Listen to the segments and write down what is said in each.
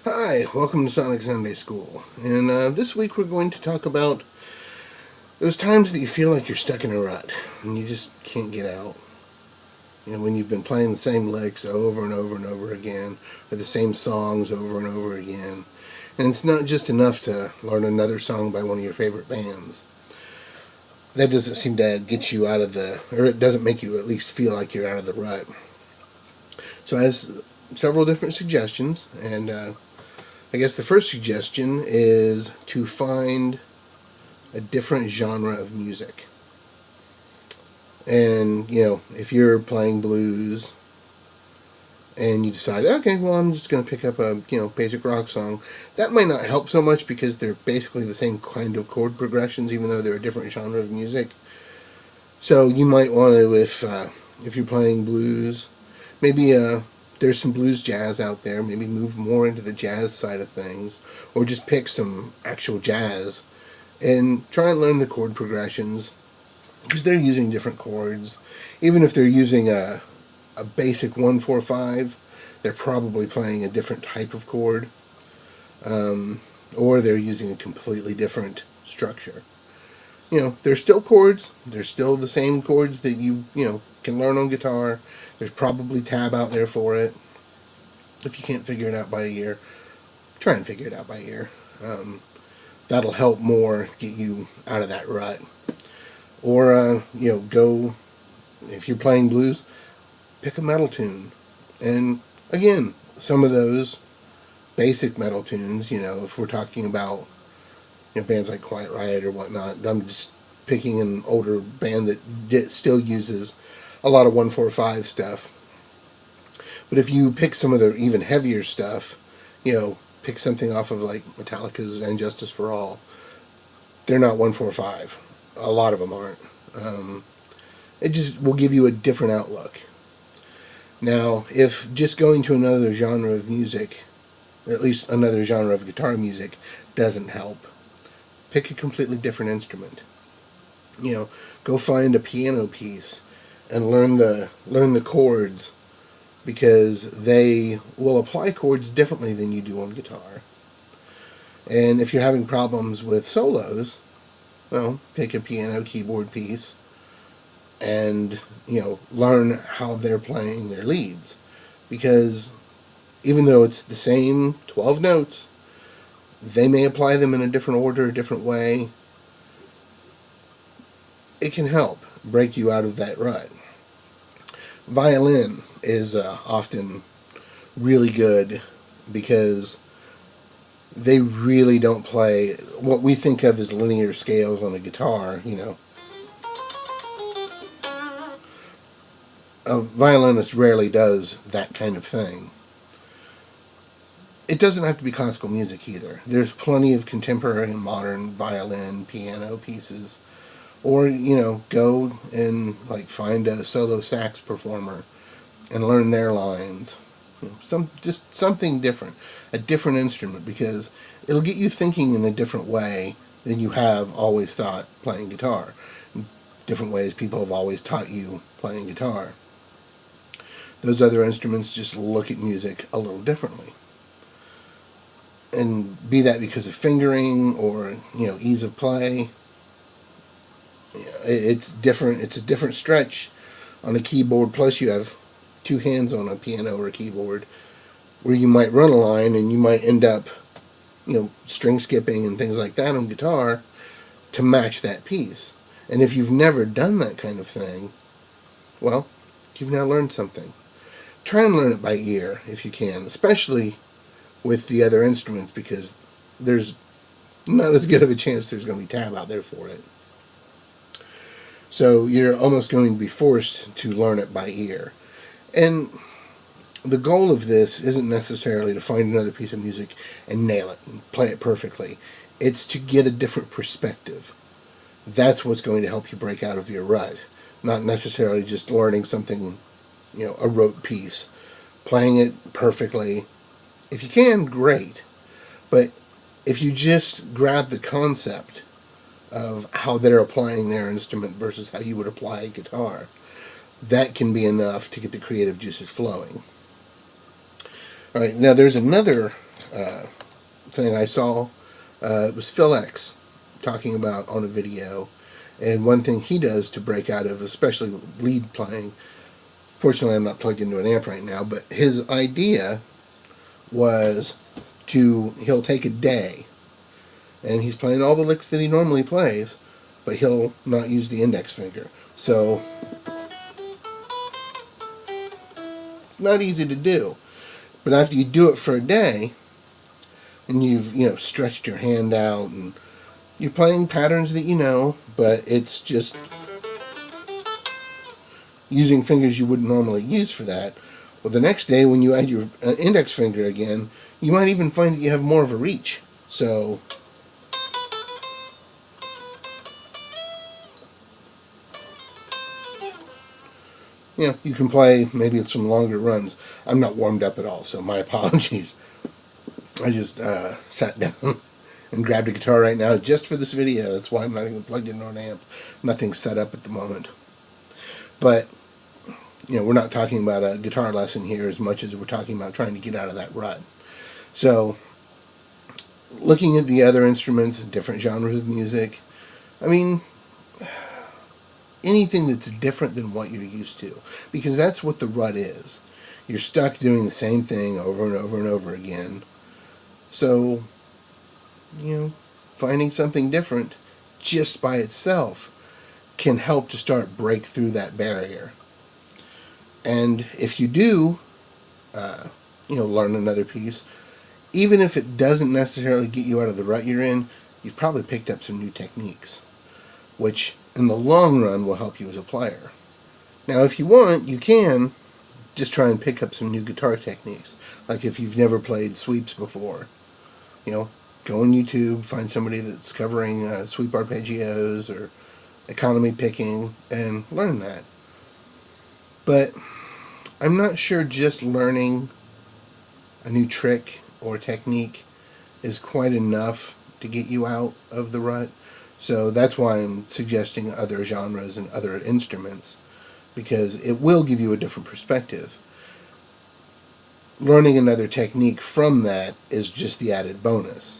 Hi, welcome to Sonic Sunday School. And this week we're going to talk about those times that you feel like you're stuck in a rut and you just can't get out. You know, when you've been playing the same licks over and over and over again, or the same songs over and over again. And it's not just enough to learn another song by one of your favorite bands. That doesn't seem to get you out of or it doesn't make you at least feel like you're out of the rut. So I have several different suggestions, and I guess the first suggestion is to find a different genre of music. And, you know, if you're playing blues and you decide, okay, well, I'm just going to pick up a, basic rock song, that might not help so much because they're basically the same kind of chord progressions, even though they're a different genre of music. So you might want to, if you're playing blues, maybe there's some blues jazz out there, maybe move more into the jazz side of things, or just pick some actual jazz and try and learn the chord progressions, because they're using different chords. Even if they're using a basic 1-4-5, they're probably playing a different type of chord, or they're using a completely different structure. You know, they're still chords. They're still the same chords that you can learn on guitar. There's probably tab out there for it. If you can't figure it out by ear, try and figure it out by ear. That'll help more get you out of that rut. Or, go, if you're playing blues, pick a metal tune. And again, some of those basic metal tunes, if we're talking about bands like Quiet Riot or whatnot, I'm just picking an older band that still uses a lot of 1-4-5 stuff. But if you pick some of the even heavier stuff, pick something off of like Metallica's And Justice for All, they're not 1-4-5. A lot of them aren't. It just will give you a different outlook. Now, if just going to another genre of music, at least another genre of guitar music, doesn't help, pick a completely different instrument. Go find a piano piece and learn the chords, because they will apply chords differently than you do on guitar. And if you're having problems with solos, well, pick a piano keyboard piece and, learn how they're playing their leads. Because even though it's the same 12 notes, they may apply them in a different order, a different way. It can help break you out of that rut. Violin is often really good because they really don't play what we think of as linear scales on a guitar. A violinist rarely does that kind of thing. It doesn't have to be classical music either. There's plenty of contemporary and modern violin, piano pieces. Or, go and find a solo sax performer and learn their lines. Just something different, a different instrument, because it'll get you thinking in a different way than you have always thought playing guitar. Different ways people have always taught you playing guitar. Those other instruments just look at music a little differently. And be that because of fingering or, ease of play. It's different. It's a different stretch on a keyboard. Plus, you have two hands on a piano or a keyboard, where you might run a line and you might end up, string skipping and things like that on guitar to match that piece. And if you've never done that kind of thing, well, you've now learned something. Try and learn it by ear if you can, especially with the other instruments, because there's not as good of a chance there's going to be tab out there for it. So you're almost going to be forced to learn it by ear. And the goal of this isn't necessarily to find another piece of music and nail it and play it perfectly. It's to get a different perspective. That's what's going to help you break out of your rut. Not necessarily just learning something, a rote piece. Playing it perfectly. If you can, great. But if you just grab the concept of how they're applying their instrument versus how you would apply a guitar. That can be enough to get the creative juices flowing. All right, now there's another thing I saw. It was Phil X talking about on a video, and one thing he does to break out of, especially lead playing. Fortunately, I'm not plugged into an amp right now, but his idea was he'll take a day, and he's playing all the licks that he normally plays, but he'll not use the index finger. So it's not easy to do. But after you do it for a day, and you've stretched your hand out, and you're playing patterns that you know, but it's just using fingers you wouldn't normally use for that. Well, the next day when you add your index finger again, you might even find that you have more of a reach. So you can play maybe some longer runs. I'm not warmed up at all, so my apologies. I just sat down and grabbed a guitar right now just for this video. That's why I'm not even plugged into an amp. Nothing's set up at the moment. But we're not talking about a guitar lesson here as much as we're talking about trying to get out of that rut. So, looking at the other instruments, different genres of music, I mean, anything that's different than what you're used to. Because that's what the rut is. You're stuck doing the same thing over and over and over again. So, finding something different just by itself can help to start break through that barrier. And if you do, learn another piece, even if it doesn't necessarily get you out of the rut you're in, you've probably picked up some new techniques, which in the long run will help you as a player. Now, if you want, you can just try and pick up some new guitar techniques. Like if you've never played sweeps before, go on YouTube, find somebody that's covering sweep arpeggios or economy picking, and learn that. But I'm not sure just learning a new trick or technique is quite enough to get you out of the rut. So that's why I'm suggesting other genres and other instruments, because it will give you a different perspective. Learning another technique from that is just the added bonus.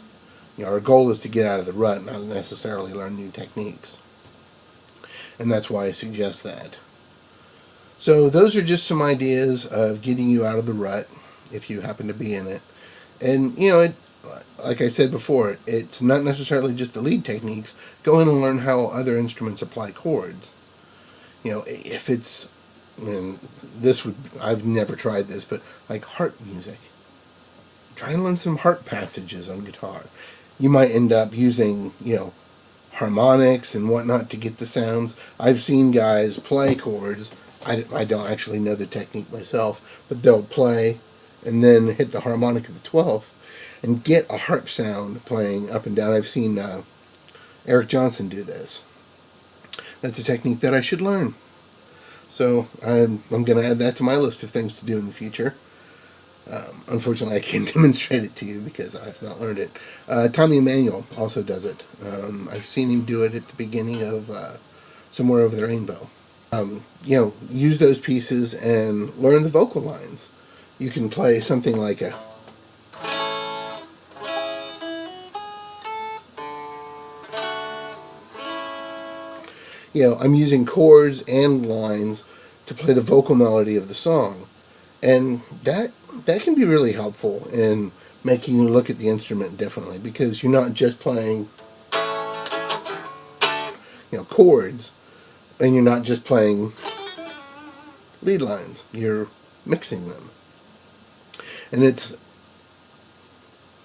Our goal is to get out of the rut, not necessarily learn new techniques. And that's why I suggest that. So those are just some ideas of getting you out of the rut if you happen to be in it. And, like I said before, it's not necessarily just the lead techniques. Go in and learn how other instruments apply chords. If it's, I've never tried this, but like harp music. Try and learn some harp passages on guitar. You might end up using, harmonics and whatnot to get the sounds. I've seen guys play chords. I don't actually know the technique myself, but they'll play and then hit the harmonic of the 12th and get a harp sound playing up and down. I've seen Eric Johnson do this. That's a technique that I should learn. So I'm going to add that to my list of things to do in the future. Unfortunately, I can't demonstrate it to you because I've not learned it. Tommy Emmanuel also does it. I've seen him do it at the beginning of Somewhere Over the Rainbow. Use those pieces and learn the vocal lines. You can play something like I'm using chords and lines to play the vocal melody of the song. And that can be really helpful in making you look at the instrument differently, because you're not just playing chords, and you're not just playing lead lines. You're mixing them. And it's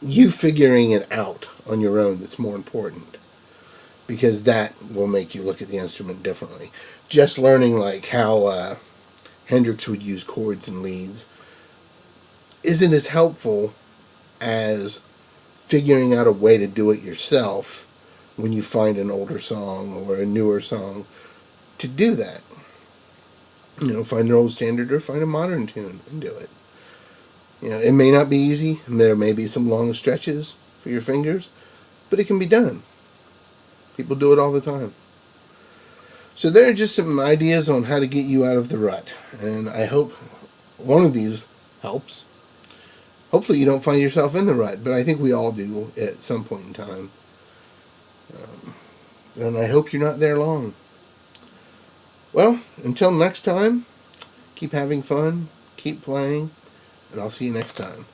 you figuring it out on your own that's more important, because that will make you look at the instrument differently. Just learning like how Hendrix would use chords and leads isn't as helpful as figuring out a way to do it yourself when you find an older song or a newer song to do that. Find an old standard or find a modern tune and do it. It may not be easy, and there may be some long stretches for your fingers, but it can be done. People do it all the time. So there are just some ideas on how to get you out of the rut. And I hope one of these helps. Hopefully you don't find yourself in the rut, but I think we all do at some point in time. And I hope you're not there long. Well, until next time, keep having fun, keep playing, and I'll see you next time.